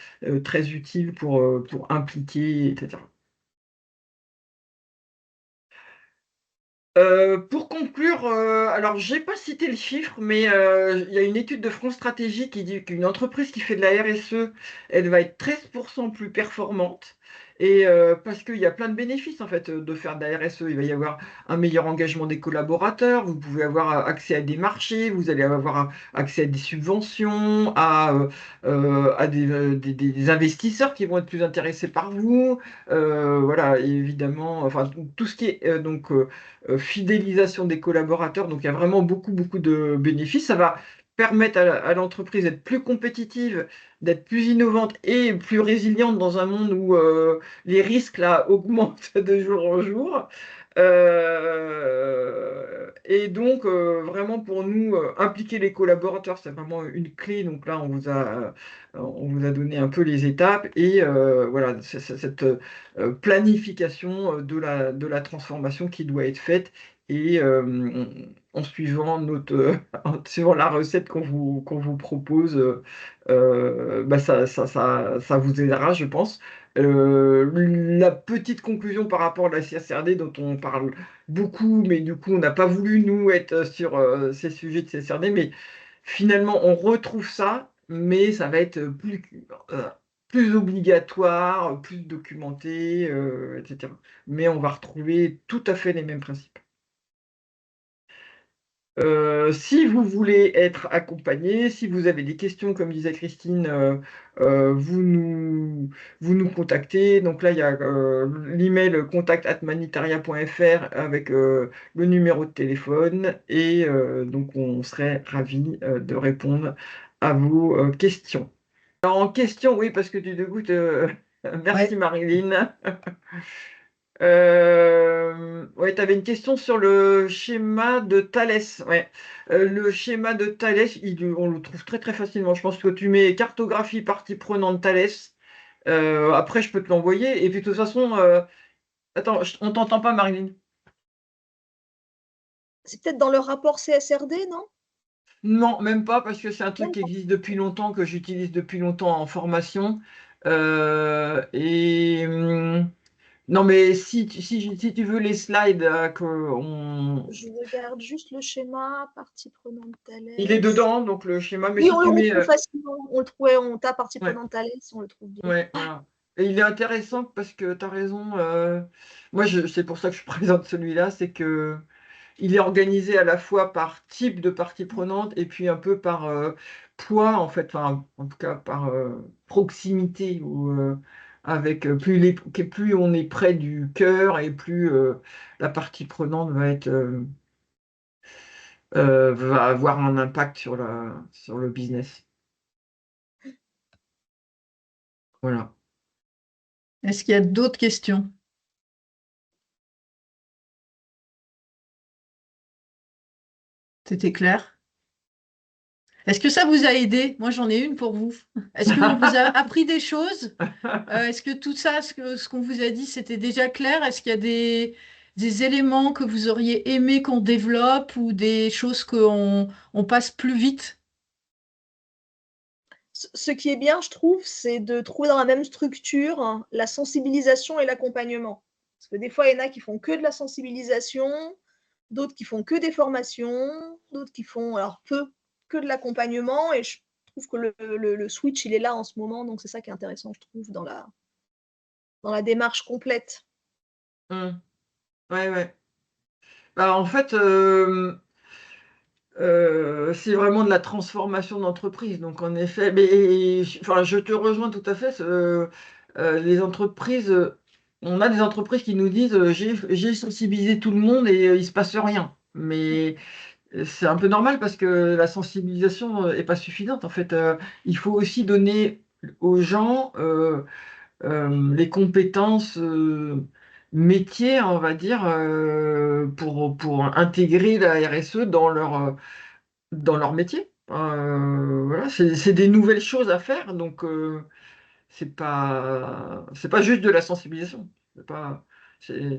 très utiles pour impliquer, etc. Pour conclure, alors j'ai pas cité le chiffre, mais il y a une étude de France Stratégie qui dit qu'une entreprise qui fait de la RSE, elle va être 13% plus performante. Et parce qu'il y a plein de bénéfices en fait de faire de la RSE. Il va y avoir un meilleur engagement des collaborateurs, vous pouvez avoir accès à des marchés, vous allez avoir accès à des subventions, à des investisseurs qui vont être plus intéressés par vous. Voilà, et évidemment, enfin tout ce qui est fidélisation des collaborateurs. Donc il y a vraiment beaucoup, beaucoup de bénéfices. Ça va permettre à l'entreprise d'être plus compétitive, d'être plus innovante et plus résiliente dans un monde où les risques là augmentent de jour en jour. Et donc, vraiment pour nous, impliquer les collaborateurs, c'est vraiment une clé. Donc là, on vous a donné un peu les étapes et voilà, cette planification de la transformation qui doit être faite et en suivant en suivant la recette qu'on vous propose, bah ça vous aidera, je pense. La petite conclusion par rapport à la CSRD dont on parle beaucoup, mais du coup on n'a pas voulu nous être sur ces sujets de CSRD, mais finalement on retrouve ça, mais ça va être euh, plus obligatoire, plus documenté, etc. Mais on va retrouver tout à fait les mêmes principes. Si vous voulez être accompagné, si vous avez des questions, comme disait Christine, vous nous contactez. Donc là, il y a l'email contact@manitaria.fr avec le numéro de téléphone et donc on serait ravis de répondre à vos questions. Alors, en question, oui, parce que du coup, merci Ouais. Marilyn. Ouais, tu avais une question sur le schéma de Thalès. Ouais. Le schéma de Thalès, on le trouve très très facilement. Je pense que tu mets cartographie partie prenante Thalès. Après, je peux te l'envoyer. Et puis de toute façon, attends, on t'entend pas, Marilyn. C'est peut-être dans le rapport CSRD, non? Non, même pas, parce que c'est un truc Même qui pas. existe depuis longtemps, que j'utilise depuis longtemps en formation. Et non, mais si tu veux les slides, Je regarde juste le schéma, partie prenante il est Thalès. dedans, donc le schéma. Mais Oui, si on le tu mets, retrouve facilement. On le trouve, on tape partie ouais, prenante Thalès, on le trouve bien. ouais, voilà. Et il est intéressant parce que tu as raison. Moi, c'est pour ça que je présente celui-là, c'est que il est organisé à la fois par type de partie prenante et puis un peu par poids, en fait, enfin, en tout cas par proximité, ou avec plus on est près du cœur et plus la partie prenante va avoir un impact sur le business. Voilà. Est-ce qu'il y a d'autres questions? C'était clair? Est-ce que ça vous a aidé? Moi, j'en ai une pour vous. Est-ce qu'on vous a appris des choses? Est-ce que tout ça, ce qu'on vous a dit, c'était déjà clair? Est-ce qu'il y a des éléments que vous auriez aimé qu'on développe ou des choses qu'on passe plus vite? Ce qui est bien, je trouve, c'est de trouver dans la même structure hein, la sensibilisation et l'accompagnement. Parce que des fois, il y en a qui font que de la sensibilisation, d'autres qui font que des formations, d'autres qui font alors peu que de l'accompagnement. Et je trouve que le switch, il est là en ce moment. Donc, c'est ça qui est intéressant, je trouve, dans la démarche complète. Hum. Ouais, ouais. Bah, en fait, c'est vraiment de la transformation d'entreprise. Donc, en effet, mais enfin, je te rejoins tout à fait. Les entreprises, on a des entreprises qui nous disent j'ai sensibilisé tout le monde et il se passe rien. Mais c'est un peu normal parce que la sensibilisation est pas suffisante. En fait, il faut aussi donner aux gens les compétences métiers, on va dire, pour intégrer la RSE dans leur métier. Voilà, c'est des nouvelles choses à faire, donc c'est pas juste de la sensibilisation.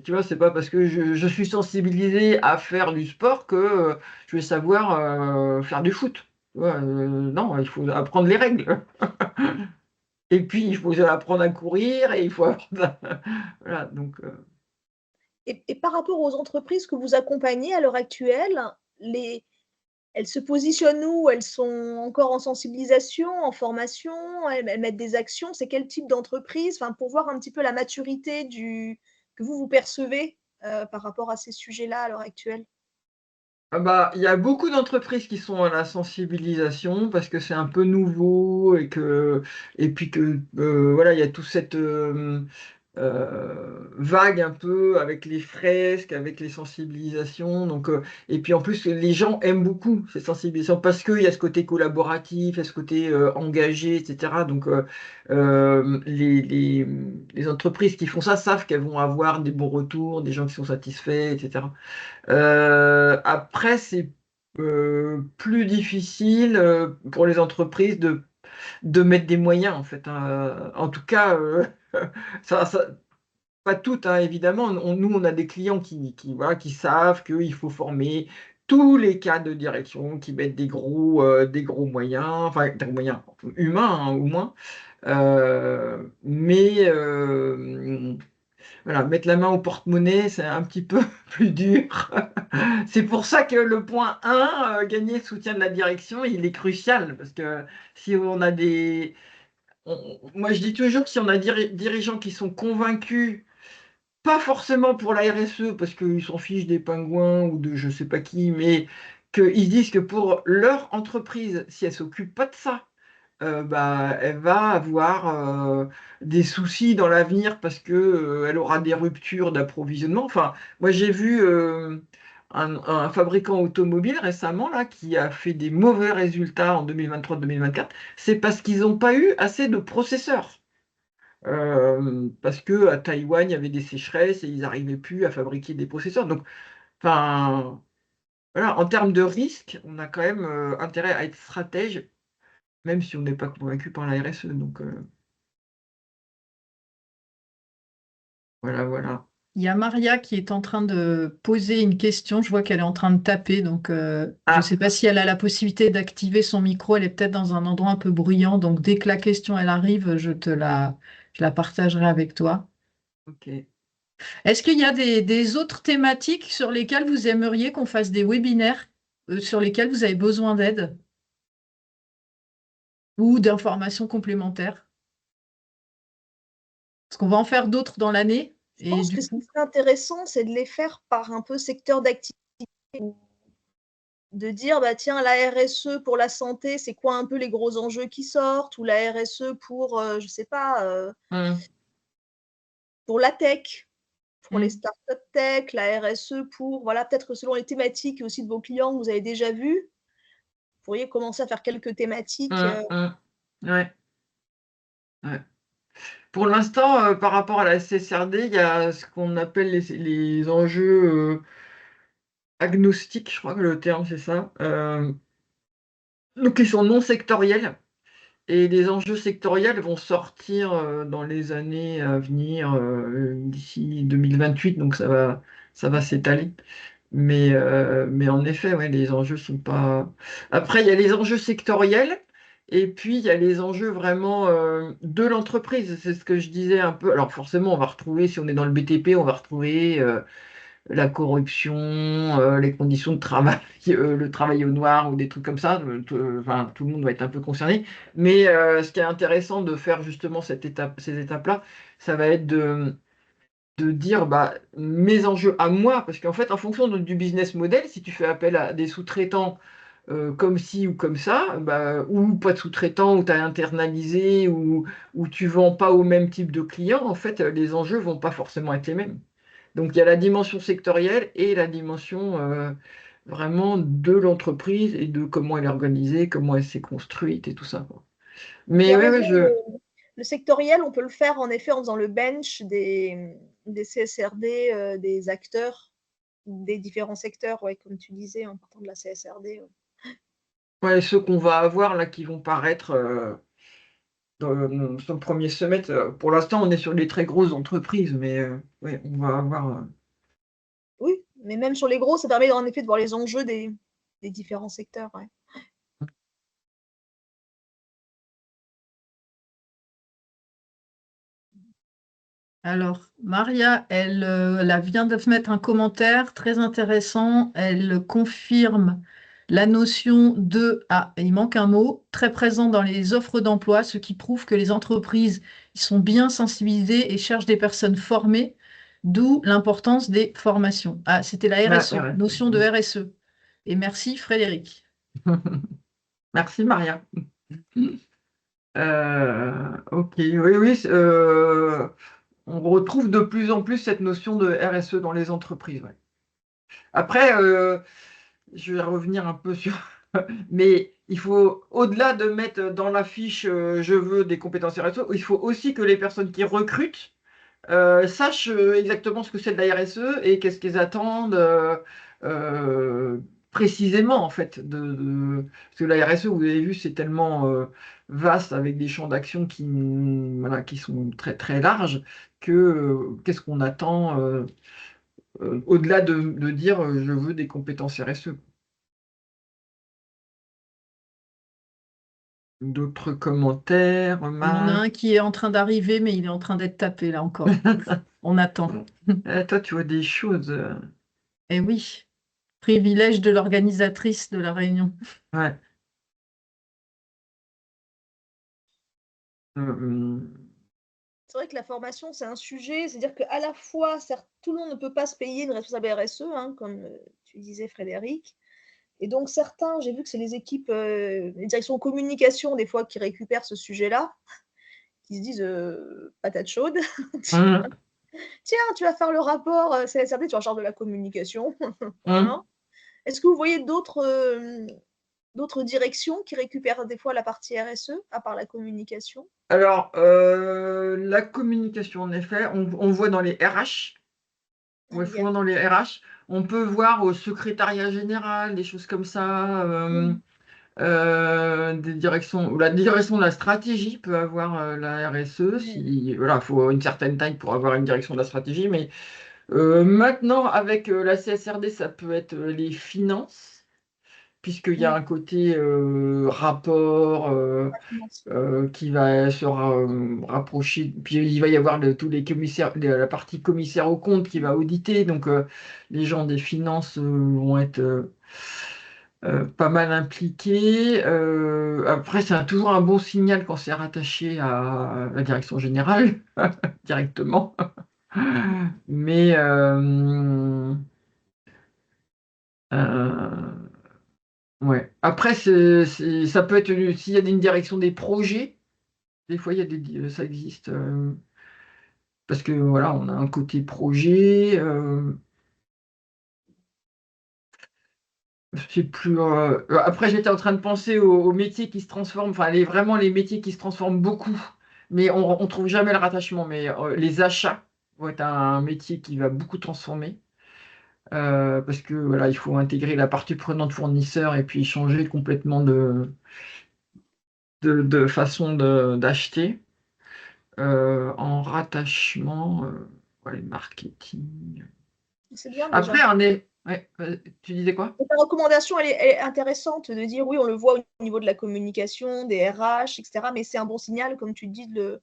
Tu vois, c'est pas parce que je suis sensibilisé à faire du sport que je vais savoir faire du foot. Tu vois, non, il faut apprendre les règles. Et puis, il faut apprendre à courir et il faut apprendre voilà, donc Et par rapport aux entreprises que vous accompagnez à l'heure actuelle, elles se positionnent où? Elles sont encore en sensibilisation, en formation? Elles mettent des actions? C'est quel type d'entreprise? Enfin, pour voir un petit peu la maturité que vous percevez par rapport à ces sujets-là à l'heure actuelle. ah bah, il y a beaucoup d'entreprises qui sont à la sensibilisation parce que c'est un peu nouveau et puis que voilà, il y a toute cette vague un peu avec les fresques, avec les sensibilisations. Donc, et puis en plus, les gens aiment beaucoup ces sensibilisations parce qu'il y a ce côté collaboratif, il y a ce côté engagé, etc. Donc, les entreprises qui font ça savent qu'elles vont avoir des bons retours, des gens qui sont satisfaits, etc. Après, c'est plus difficile pour les entreprises de mettre des moyens, en fait, hein. En tout cas, ça, pas toutes, hein, évidemment. Nous, on a des clients voilà, qui savent qu'il faut former tous les cas de direction, qui mettent des gros moyens, enfin des moyens humains, hein, au moins. Mais voilà, mettre la main au porte-monnaie, c'est un petit peu plus dur. C'est pour ça que le point 1, gagner le soutien de la direction, il est crucial. Parce que si on a moi, je dis toujours que si on a des dirigeants qui sont convaincus, pas forcément pour la RSE, parce qu'ils s'en fichent des pingouins ou de je sais pas qui, mais qu'ils disent que pour leur entreprise, si elle s'occupe pas de ça, bah, elle va avoir des soucis dans l'avenir parce que elle aura des ruptures d'approvisionnement. Enfin, moi j'ai vu un fabricant automobile récemment là qui a fait des mauvais résultats en 2023-2024. C'est parce qu'ils n'ont pas eu assez de processeurs. parce que à Taïwan, il y avait des sécheresses et ils n'arrivaient plus à fabriquer des processeurs. Donc, enfin, voilà, en termes de risque, on a quand même intérêt à être stratège, même si on n'est pas convaincu par la RSE. Donc, voilà, voilà. Il y a Maria qui est en train de poser une question. Je vois qu'elle est en train de taper, donc je ne Ah, sais pas si elle a la possibilité d'activer son micro. Elle est peut-être dans un endroit un peu bruyant, donc dès que la question elle arrive, je la partagerai avec toi. ok. Est-ce qu'il y a des autres thématiques sur lesquelles vous aimeriez qu'on fasse des webinaires, sur lesquels vous avez besoin d'aide ou d'informations complémentaires? Parce qu'on va en faire d'autres dans l'année, Je et pense du que ce qui coup, serait intéressant, c'est de les faire par un peu secteur d'activité. De dire, bah, tiens, la RSE pour la santé, c'est quoi un peu les gros enjeux qui sortent? Ou la RSE pour, je sais pas, Hum, pour la tech, pour les hmm. startups tech, la RSE pour, voilà, peut-être selon les thématiques aussi de vos clients que vous avez déjà vus, vous pourriez commencer à faire quelques thématiques. ouais, ouais. Pour l'instant, par rapport à la CSRD, il y a ce qu'on appelle les enjeux agnostiques, je crois que le terme c'est ça, donc ils sont non sectoriels. Et les enjeux sectoriels vont sortir dans les années à venir, d'ici 2028, donc ça va s'étaler. Mais en effet, ouais, les enjeux sont pas. Après, il y a les enjeux sectoriels, et puis il y a les enjeux vraiment de l'entreprise. C'est ce que je disais un peu. Alors forcément, on va retrouver, si on est dans le BTP, on va retrouver la corruption, les conditions de travail, le travail au noir ou des trucs comme ça. Enfin, tout le monde va être un peu concerné. Mais ce qui est intéressant de faire justement ces étapes-là, ça va être de dire bah, mes enjeux à moi, parce qu'en fait, en fonction du business model, si tu fais appel à des sous-traitants comme ci ou comme ça, bah, ou pas de sous-traitants, ou tu as internalisé, ou tu vends pas au même type de client, en fait, les enjeux vont pas forcément être les mêmes. Donc il y a la dimension sectorielle et la dimension vraiment de l'entreprise et de comment elle est organisée, comment elle s'est construite et tout ça, quoi. Tu Mais as oui, raison, oui, je. le sectoriel, on peut le faire en effet en faisant le bench des CSRD, des acteurs, des différents secteurs, ouais, comme tu disais, en partant de la CSRD. Ouais. Ouais, ceux qu'on va avoir là qui vont paraître sur le premier semestre. Pour l'instant, on est sur les très grosses entreprises, mais ouais, on va avoir. Oui, mais même sur les gros, ça permet en effet de voir les enjeux des différents secteurs. Ouais. Alors, Maria, elle vient de mettre un commentaire très intéressant. Elle confirme la notion de, ah, il manque un mot, très présent dans les offres d'emploi, ce qui prouve que les entreprises ils sont bien sensibilisées et cherchent des personnes formées, d'où l'importance des formations. Ah, c'était la Ouais, RSE, ouais, notion de RSE. Et merci Frédéric. Merci Maria. Ok, oui, oui. On retrouve de plus en plus cette notion de RSE dans les entreprises. Ouais. Après, je vais revenir un peu sur. Mais il faut, au-delà de mettre dans la fiche je veux des compétences RSE, il faut aussi que les personnes qui recrutent sachent exactement ce que c'est de la RSE et qu'est-ce qu'ils attendent euh, précisément en fait. Parce que la RSE, vous avez vu, c'est tellement vaste avec des champs d'action voilà, qui sont très très larges que qu'est-ce qu'on attend au-delà de dire je veux des compétences RSE. D'autres commentaires, Il y en a un remarques? qui est en train d'arriver, mais il est en train d'être tapé là encore. On attend. Toi, tu vois des choses. Eh oui, privilège de l'organisatrice de la réunion. Ouais. Euh, C'est vrai que la formation, c'est un sujet, c'est-à-dire qu'à la fois, certes, tout le monde ne peut pas se payer une responsable RSE, hein, comme tu disais Frédéric. Et donc certains, j'ai vu que c'est les équipes, les directions communication des fois qui récupèrent ce sujet-là, qui se disent patate chaude. hum, Tiens, tu vas faire le rapport CSRD, tu es en charge de la communication. hum. Voilà. Est-ce que vous voyez d'autres d'autres directions qui récupèrent des fois la partie RSE, à part la communication? Alors, la communication, en effet, on voit dans les RH, on Ah voit oui, souvent dans les RH. On peut voir au secrétariat général, des choses comme ça, des directions, ou la direction de la stratégie peut avoir la RSE. Si, voilà, il faut une certaine taille pour avoir une direction de la stratégie, mais maintenant, avec la CSRD, ça peut être les finances, puisqu'il y a un côté rapport qui va se rapprocher. Puis il va y avoir tous les commissaires, la partie commissaire aux comptes qui va auditer. Donc les gens des finances vont être pas mal impliqués. Après, c'est toujours un bon signal quand c'est rattaché à la direction générale directement. Mais ouais. Après, ça peut être s'il y a une direction des projets. Des fois, il y a ça existe parce que voilà, on a un côté projet. Je sais plus. Après, j'étais en train de penser aux métiers qui se transforment. Enfin, vraiment les métiers qui se transforment beaucoup, mais on trouve jamais le rattachement. Mais les achats vont être un métier qui va beaucoup transformer. Parce que voilà, il faut intégrer la partie prenante fournisseur et puis changer complètement de façon d'acheter en rattachement, ouais, marketing. C'est bien déjà. Après, on est. Ouais, tu disais quoi? Ta recommandation, elle est intéressante de dire oui, on le voit au niveau de la communication, des RH, etc. Mais c'est un bon signal, comme tu dis, de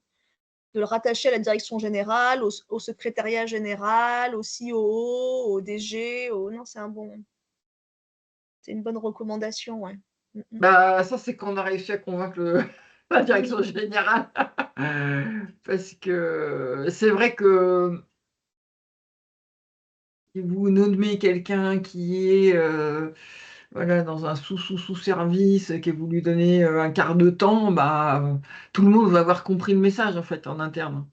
le rattacher à la direction générale, au secrétariat général, au COO, au DG. Non, c'est une bonne recommandation, ouais. Bah, ça, c'est qu'on a réussi à convaincre la Oui, direction générale. Parce que c'est vrai que si vous nommez quelqu'un qui est voilà, dans un sous-service, que vous lui donnez un quart de temps, bah, tout le monde va avoir compris le message en fait en interne.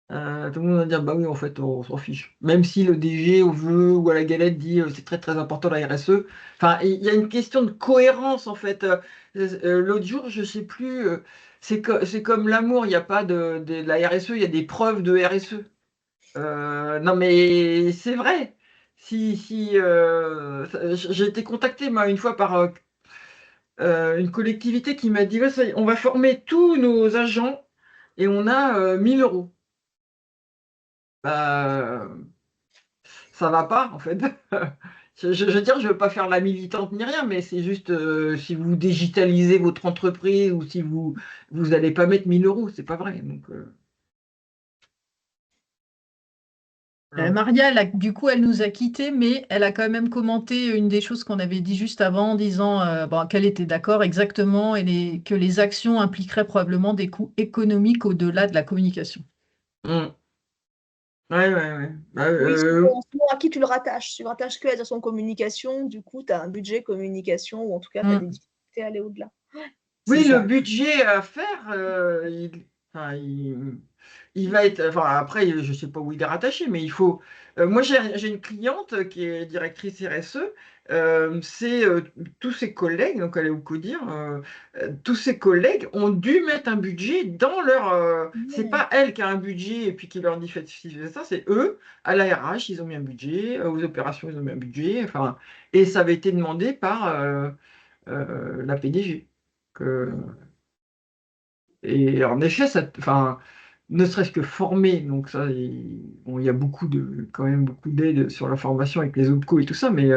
Tout le monde va dire bah oui, en fait, on s'en fiche. Même si le DG au vœu ou à la galette dit c'est très très important la RSE. Enfin, il y a une question de cohérence en fait. L'autre jour, je sais plus, c'est comme l'amour, il n'y a pas de la RSE, il y a des preuves de RSE. Non mais c'est vrai. J'ai été contacté moi une fois par une collectivité qui m'a dit ouais, ça y est, on va former tous nos agents et on a 1000 euros. Bah, ça va pas en fait. Je veux dire, je veux pas faire la militante ni rien, mais c'est juste si vous digitalisez votre entreprise ou si vous allez pas mettre 1000 euros, c'est pas vrai. Donc voilà. Maria, du coup, elle nous a quittés, mais elle a quand même commenté une des choses qu'on avait dit juste avant, en disant bon, qu'elle était d'accord exactement que les actions impliqueraient probablement des coûts économiques au-delà de la communication. Mm. Ouais, ouais, ouais. Bah, oui, selon à qui tu le rattaches. Si tu le rattaches que à la direction communication, du coup, tu as un budget communication ou en tout cas, tu as des Mm, difficultés à aller au-delà. C'est oui, le ça. budget à faire, enfin, il va être. Enfin, après, je ne sais pas où il est rattaché, mais il faut. Moi, j'ai une cliente qui est directrice RSE. C'est tous ses collègues, donc elle est au CODIR, tous ses collègues ont dû mettre un budget dans leur. C'est Ouais. pas elle qui a un budget et puis qui leur dit faites ci, faites ça, c'est eux, à la RH, ils ont mis un budget, aux opérations, ils ont mis un budget. Enfin, et ça avait été demandé par la PDG. Que- et en effet, enfin, ne serait-ce que former, donc ça, bon, il y a quand même beaucoup d'aide sur la formation avec les OPCO et tout ça, mais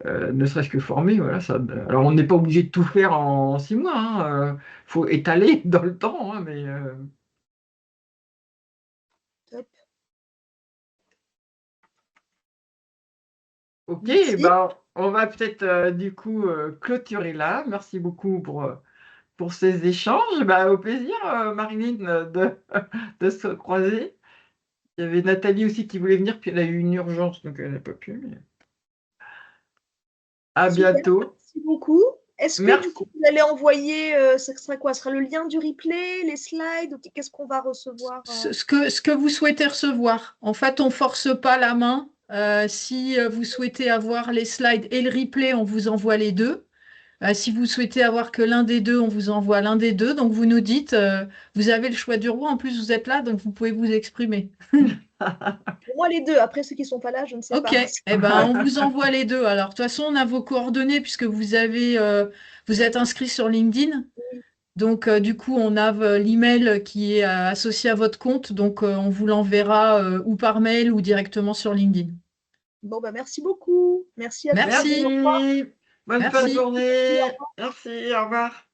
ne serait-ce que former, voilà, ça. Alors, on n'est pas obligé de tout faire en 6 mois, hein, faut étaler dans le temps, hein, mais Top. ok, Merci. ben, on va peut-être du coup clôturer là. Merci beaucoup pour ces échanges. Bah, au plaisir, Marilyn, de se croiser. Il y avait Nathalie aussi qui voulait venir, puis elle a eu une urgence, donc elle n'a pas pu. À Super. bientôt. Merci beaucoup. Est-ce que du coup, Merci. vous allez envoyer, ce sera quoi? Ce sera le lien du replay, les slides? Qu'est-ce qu'on va recevoir? Ce que vous souhaitez recevoir. En fait, on force pas la main. Si vous souhaitez avoir les slides et le replay, on vous envoie les deux. Si vous souhaitez avoir que l'un des deux, on vous envoie l'un des deux. Donc, vous nous dites, vous avez le choix du roi. En plus, vous êtes là, donc vous pouvez vous exprimer. Pour moi, les deux. Après, ceux qui ne sont pas là, je ne sais Ok, pas. eh ben, on vous envoie les deux. Alors, de toute façon, on a vos coordonnées puisque vous êtes inscrit sur LinkedIn. Oui. Donc, du coup, on a l'email qui est associé à votre compte. Donc, on vous l'enverra ou par mail ou directement sur LinkedIn. Bon, bah, merci beaucoup. Merci à tous. Merci. Merci. Bonne fin de Merci. journée. Merci. Au revoir.